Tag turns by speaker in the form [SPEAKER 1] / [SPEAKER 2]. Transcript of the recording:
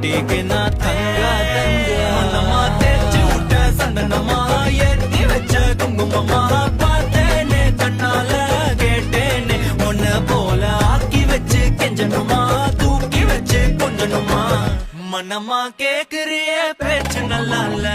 [SPEAKER 1] மாட்டிக்கினா தங்கா தங்க மனமா தேய்ச்சி விட்ட சந்தனமா ஏத்தி வச்ச குங்குமமா பார்த்தேனே கண்ணால கேட்டேனே உன்ன போல ஆக்கி வச்சு கெஞ்சனுமா தூக்கி வச்சு கொஞ்சனுமா மனமா கேக்குறிய பேச்சு நல்லா இல்ல